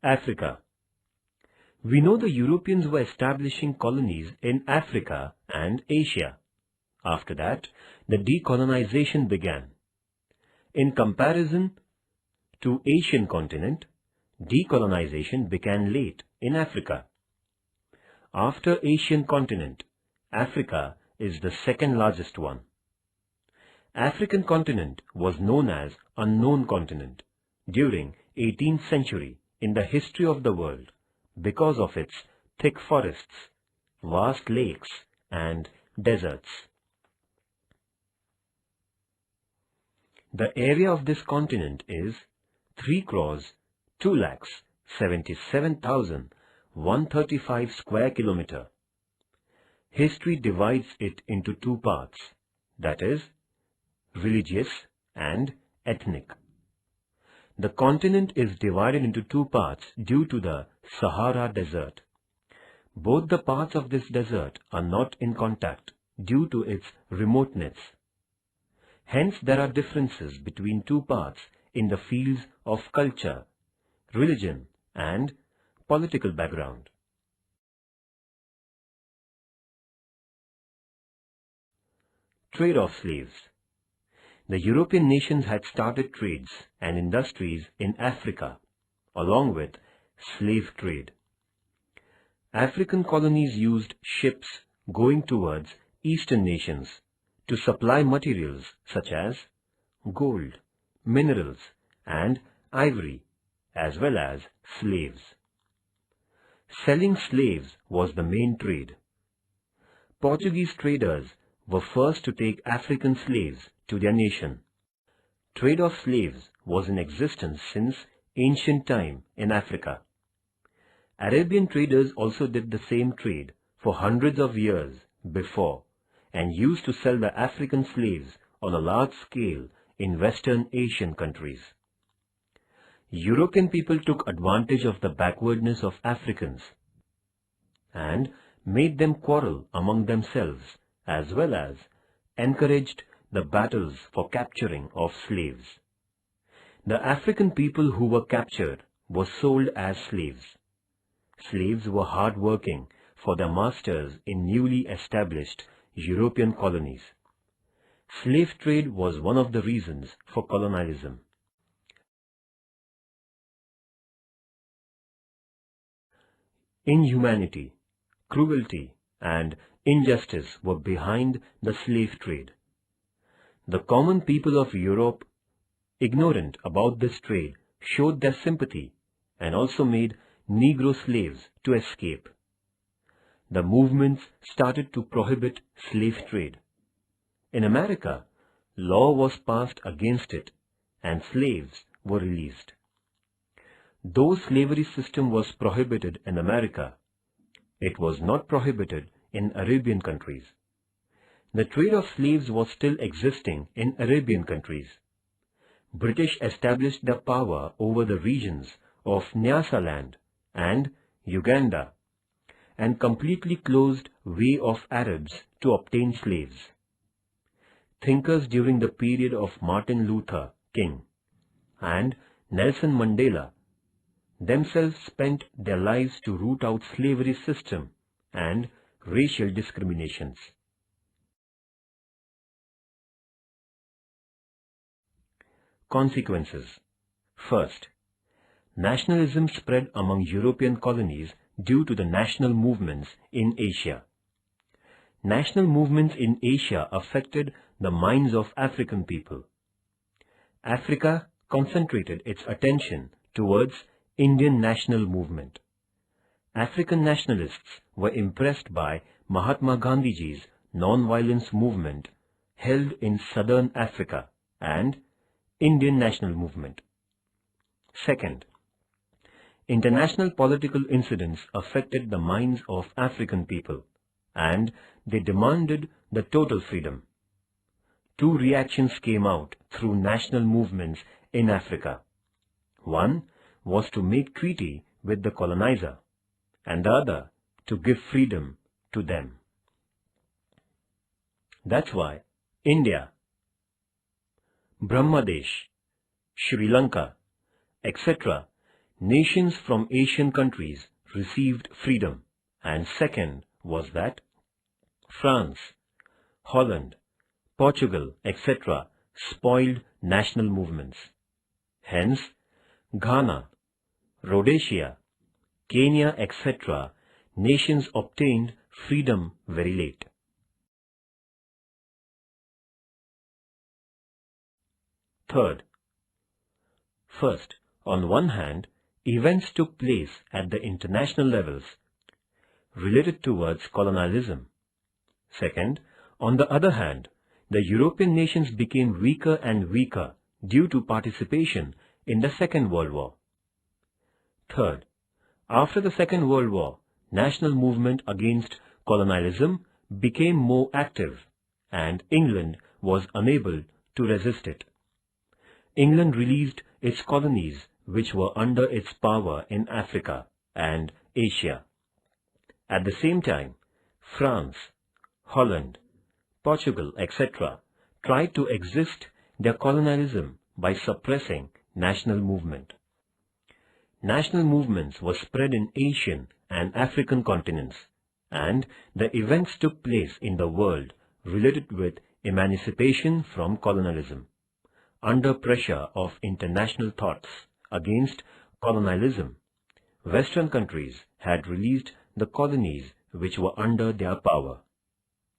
Africa. We know the Europeans were establishing colonies in Africa and Asia. After that, the decolonization began. In comparison to Asian continent, decolonization began late in Africa. After Asian continent, Africa is the second largest one. African continent was known as unknown continent during 18th century in the history of the world because of its thick forests, vast lakes and deserts. The area of this continent is 3,277,135 square kilometer. History divides it into two parts, that is, religious and ethnic. The continent is divided into two parts due to the Sahara Desert. Both the parts of this desert are not in contact due to its remoteness. Hence, there are differences between two parts in the fields of culture, religion, and political background. Trade of slaves. The European nations had started trades and industries in Africa, along with slave trade. African colonies used ships going towards Eastern nations to supply materials such as gold, minerals, and ivory, as well as slaves. Selling slaves was the main trade. Portuguese traders were first to take African slaves to their nation. Trade of slaves was in existence since ancient time in Africa. Arabian traders also did the same trade for hundreds of years before and used to sell the African slaves on a large scale in Western Asian countries. European people took advantage of the backwardness of Africans and made them quarrel among themselves, as well as encouraged the battles for capturing of slaves. The African people who were captured were sold as slaves. Slaves were hard-working for their masters in newly established European colonies. Slave trade was one of the reasons for colonialism. Inhumanity, cruelty, and injustice were behind the slave trade. The common people of Europe, ignorant about this trade, showed their sympathy and also made Negro slaves to escape. The movements started to prohibit slave trade. In America, law was passed against it and slaves were released. Though slavery system was prohibited in America, it was not prohibited in Arabian countries. The trade of slaves was still existing in Arabian countries. British established their power over the regions of Nyasaland and Uganda and completely closed way of Arabs to obtain slaves. Thinkers during the period of Martin Luther King and Nelson Mandela themselves spent their lives to root out slavery system and racial discriminations. Consequences. First, nationalism spread among European colonies due to the national movements in Asia. National movements in Asia affected the minds of African people. Africa concentrated its attention towards Indian national movement. African nationalists were impressed by Mahatma Gandhiji's non-violence movement held in southern Africa and Indian national movement. Second, international political incidents affected the minds of African people and they demanded the total freedom. Two reactions came out through national movements in Africa. One was to make treaty with the colonizer and the other to give freedom to them. That's why India, Brahmadesh, Sri Lanka, etc. nations from Asian countries received freedom, and second was that France, Holland, Portugal, etc. spoiled national movements. Hence, Ghana, Rhodesia, Kenya, etc. nations obtained freedom very late. Third, first, on one hand, events took place at the international levels related towards colonialism. Second, on the other hand, the European nations became weaker and weaker due to participation in the Second World War. Third, after the Second World War, national movement against colonialism became more active, and England was unable to resist it. England released its colonies which were under its power in Africa and Asia. At the same time, France, Holland, Portugal, etc. tried to resist their colonialism by suppressing national movement. National movements were spread in Asian and African continents, and the events took place in the world related with emancipation from colonialism. Under pressure of international thoughts against colonialism, Western countries had released the colonies which were under their power.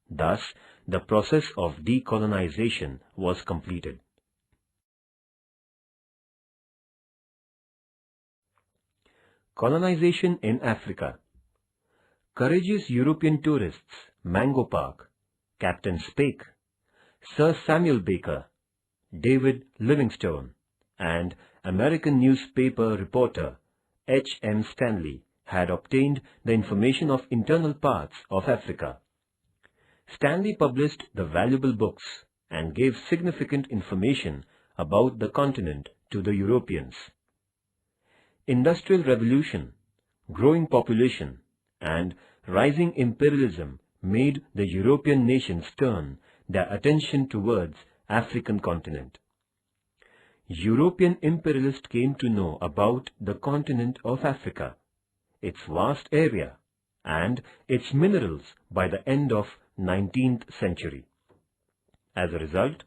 Thus, the process of decolonization was completed. Colonization in Africa. Courageous European tourists Mango Park, Captain Speke, Sir Samuel Baker, David Livingstone, and American newspaper reporter H.M. Stanley had obtained the information of internal parts of Africa. Stanley published the valuable books and gave significant information about the continent to the Europeans. Industrial revolution, growing population, and rising imperialism made the European nations turn their attention towards African continent. European imperialists came to know about the continent of Africa, its vast area, and its minerals by the end of 19th century. As a result,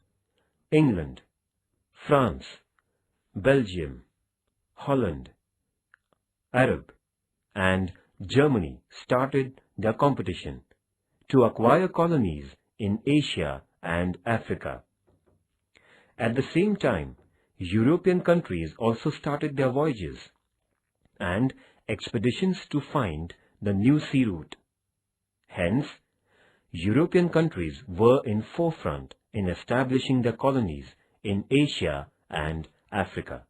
England, France, Belgium, Holland, Arab, and Germany started their competition to acquire colonies in Asia and Africa. At the same time, European countries also started their voyages and expeditions to find the new sea route. Hence, European countries were in forefront in establishing their colonies in Asia and Africa.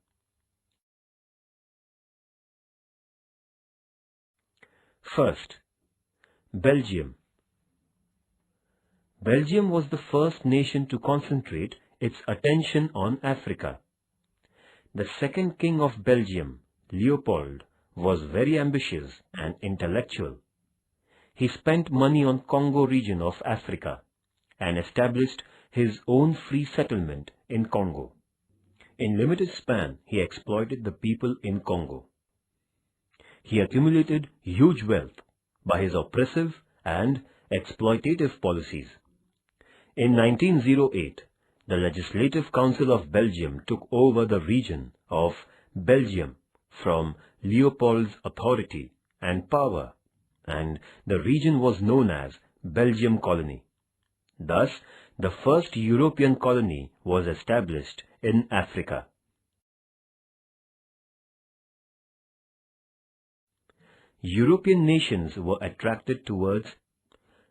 First, Belgium. Belgium was the first nation to concentrate its attention on Africa. The second king of Belgium, Leopold, was very ambitious and intellectual. He spent money on Congo region of Africa and established his own free settlement in Congo. In limited span, he exploited the people in Congo. He accumulated huge wealth by his oppressive and exploitative policies. In 1908, the Legislative Council of Belgium took over the region of Belgium from Leopold's authority and power, and the region was known as Belgium Colony. Thus, the first European colony was established in Africa. European nations were attracted towards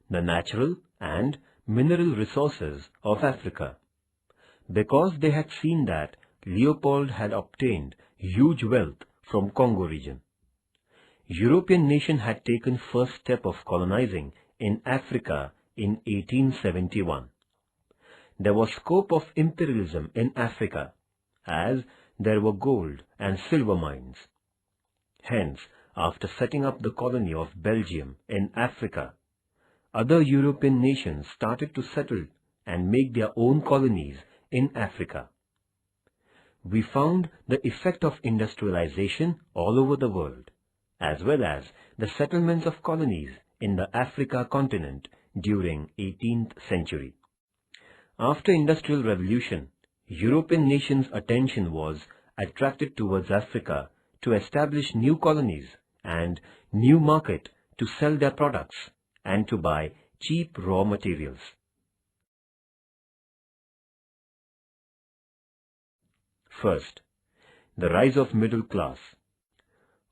the natural and mineral resources of Africa because they had seen that Leopold had obtained huge wealth from Congo region. European nation had taken first step of colonizing in Africa in 1871. There was scope of imperialism in Africa as there were gold and silver mines. Hence, after setting up the colony of Belgium in Africa, other European nations started to settle and make their own colonies in Africa. we found the effect of industrialization all over the world, as well as the settlements of colonies in the Africa continent during 18th century. After Industrial Revolution, European nations' attention was attracted towards Africa to establish new colonies and new market to sell their products and to buy cheap raw materials. First, the rise of middle class.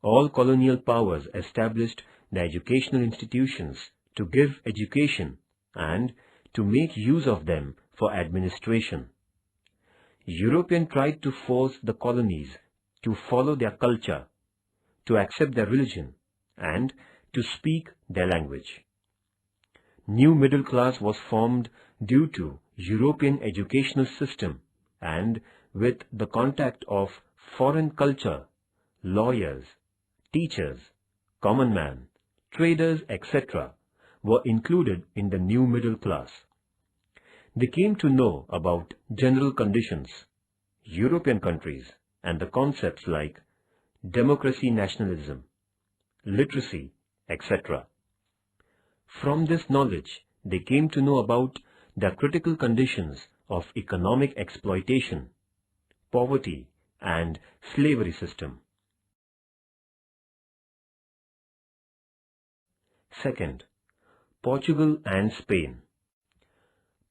All colonial powers established the educational institutions to give education and to make use of them for administration. Europeans tried to force the colonies to follow their culture, to accept their religion, and to speak their language. New middle class was formed due to European educational system and with the contact of foreign culture, lawyers, teachers, common man, traders, etc. were included in the new middle class. They came to know about general conditions, European countries, and the concepts like democracy, nationalism, literacy, etc. From this knowledge, they came to know about the critical conditions of economic exploitation, poverty, and slavery system. Second, Portugal and Spain.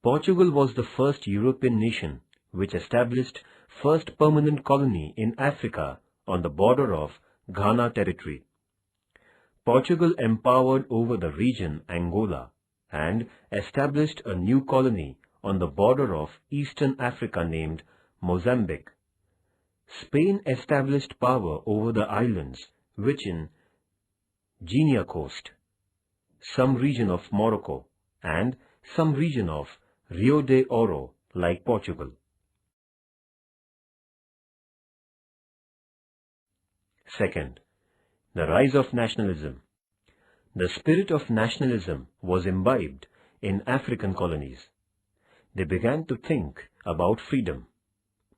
Portugal was the first European nation which established first permanent colony in Africa on the border of Ghana territory. Portugal empowered over the region Angola and established a new colony on the border of Eastern Africa named Mozambique. Spain established power over the islands which in Guinea coast, some region of Morocco, and some region of Rio de Oro like Portugal. Second, the rise of nationalism. The spirit of nationalism was imbibed in African colonies. They began to think about freedom.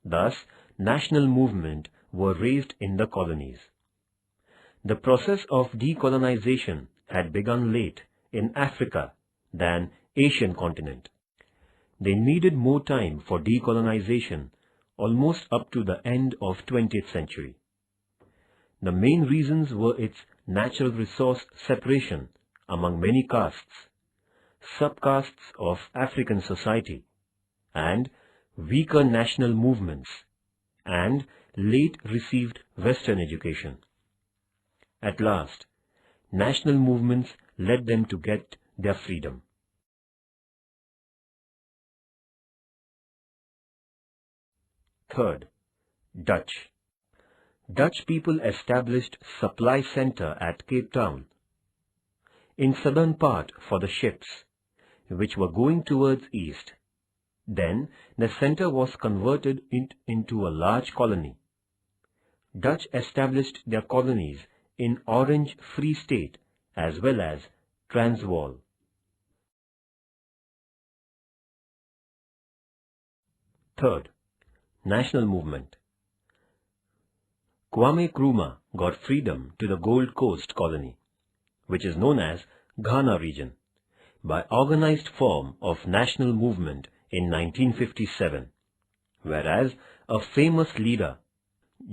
Thus, national movements were raised in the colonies. The process of decolonization had begun late in Africa than Asian continent. They needed more time for decolonization, almost up to the end of 20th century. The main reasons were its natural resource separation among many castes, subcastes of African society, and weaker national movements, and late received Western education. At last, national movements led them to get their freedom. Third, Dutch. Dutch people established supply center at Cape Town, in southern part for the ships, which were going towards east. Then the center was converted into a large colony. Dutch established their colonies in Orange Free State as well as Transvaal. Third, national movement. Kwame Nkrumah got freedom to the Gold Coast colony, which is known as Ghana region, by organized form of national movement in 1957, whereas a famous leader,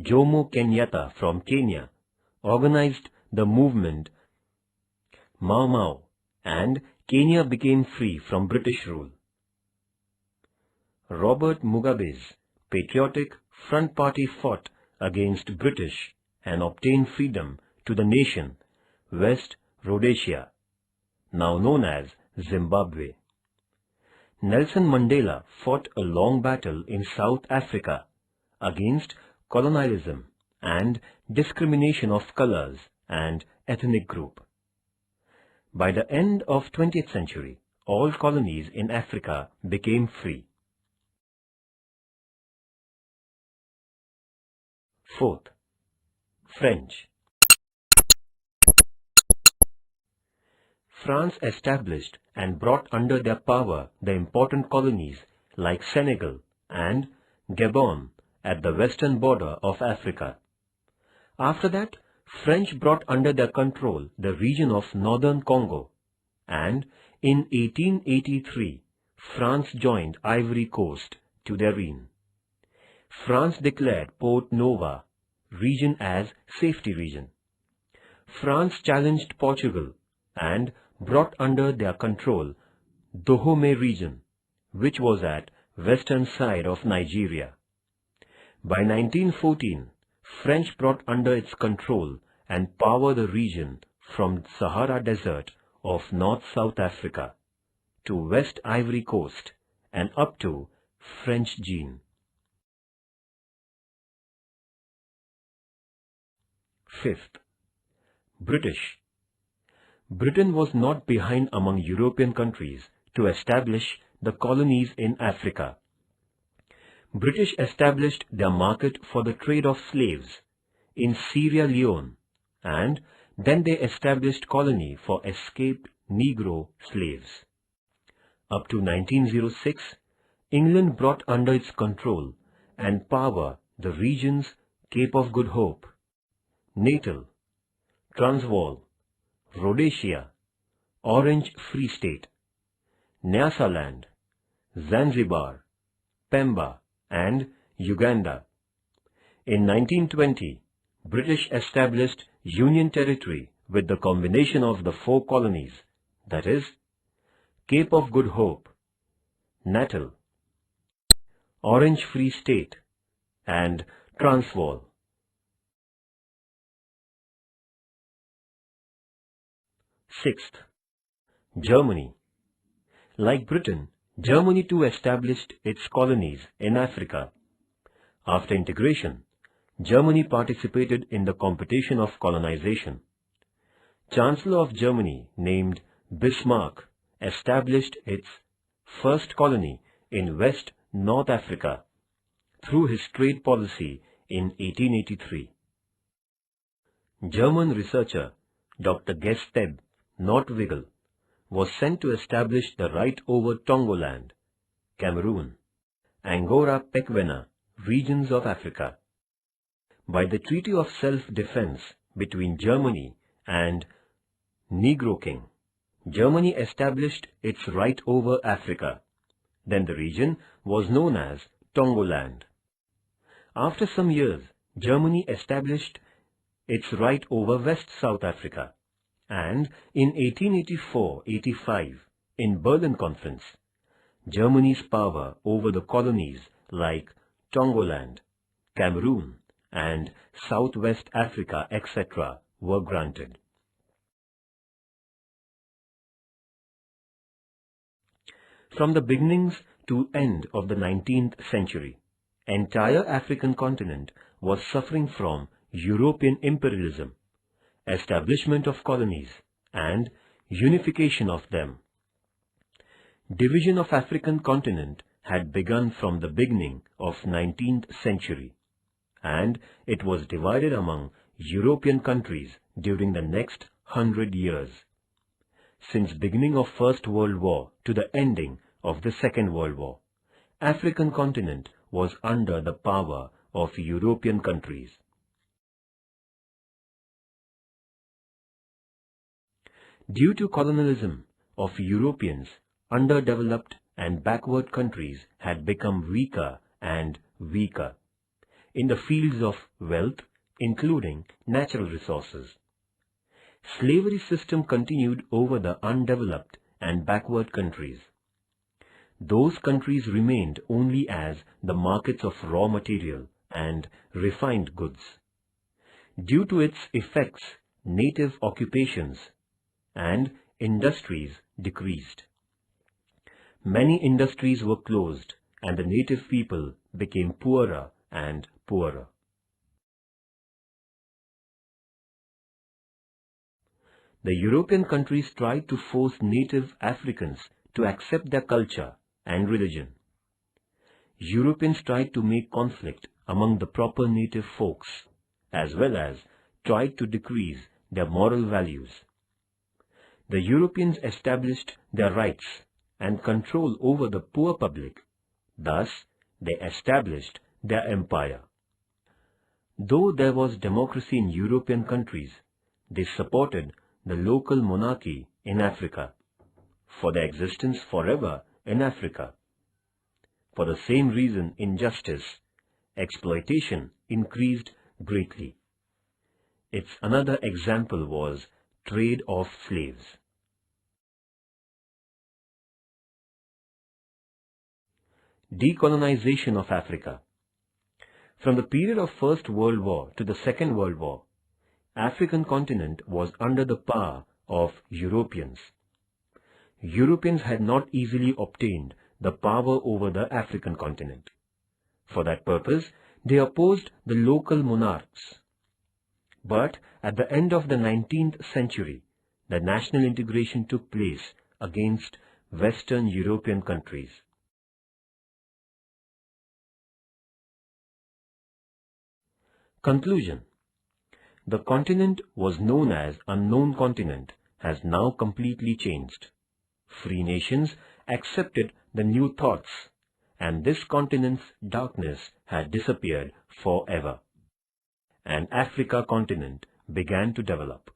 Jomo Kenyatta from Kenya, organized the movement Mau Mau, and Kenya became free from British rule. Robert Mugabe's Patriotic Front Party fought against British and obtained freedom to the nation West Rhodesia, now known as Zimbabwe. Nelson Mandela fought a long battle in South Africa against colonialism and discrimination of colors and ethnic group. By the end of 20th century, all colonies in Africa became free. Fourth, French. France established and brought under their power the important colonies like Senegal and Gabon at the western border of Africa. After that, French brought under their control the region of northern Congo, and in 1883, France joined Ivory Coast to their reign. France declared Port Nova region as safety region. France challenged Portugal and brought under their control Dahomey region, which was at western side of Nigeria. By 1914, French brought under its control and power the region from Sahara Desert of North-South Africa to West Ivory Coast and up to French Guiana. Fifth, British. Britain was not behind among European countries to establish the colonies in Africa. British established their market for the trade of slaves in Sierra Leone, and then they established colony for escaped Negro slaves. Up to 1906, England brought under its control and power the regions Cape of Good Hope, Natal, Transvaal, Rhodesia, Orange Free State, Nyasaland, Zanzibar, Pemba and Uganda. In 1920, British established Union Territory with the combination of the four colonies, that is, Cape of Good Hope, Natal, Orange Free State and Transvaal. Sixth, Germany. Like Britain, Germany too established its colonies in Africa. After integration, Germany participated in the competition of colonization. Chancellor of Germany, named Bismarck, established its first colony in West North Africa through his trade policy in 1883. German researcher Dr. Gesteb Nordwigel was sent to establish the right over Tongoland, Cameroon, Angora Pequena regions of Africa. By the Treaty of Self-Defense between Germany and Negro King, Germany established its right over Africa. Then the region was known as Tongoland. After some years, Germany established its right over West South Africa, and in 1884-85, in Berlin Conference, Germany's power over the colonies like Tongoland, Cameroon, and Southwest Africa, etc., were granted. From the beginnings to end of the 19th century, entire African continent was suffering from European imperialism, establishment of colonies, and unification of them. Division of African continent had begun from the beginning of 19th century, and it was divided among European countries during the next 100 years. Since beginning of First World War to the ending of the Second World War, African continent was under the power of European countries. Due to colonialism of Europeans, underdeveloped and backward countries had become weaker and weaker in the fields of wealth, including natural resources. Slavery system continued over the undeveloped and backward countries. Those countries remained only as the markets of raw material and refined goods. Due to its effects, native occupations and industries decreased. Many industries were closed and the native people became poorer and poorer. The European countries tried to force native Africans to accept their culture and religion. Europeans tried to make conflict among the proper native folks, as well as tried to decrease their moral values. The Europeans established their rights and control over the poor public. Thus, they established their empire. Though there was democracy in European countries, they supported the local monarchy in Africa for their existence forever in Africa. For the same reason, injustice, exploitation increased greatly. Its another example was trade of slaves. Decolonization of Africa. From the period of First World War to the Second World War, African continent was under the power of Europeans. Europeans had not easily obtained the power over the African continent. For that purpose, they opposed the local monarchs. But at the end of the 19th century, the national integration took place against Western European countries. Conclusion. The continent was known as unknown continent has now completely changed. Free nations accepted the new thoughts, and this continent's darkness had disappeared forever. An Africa continent began to develop.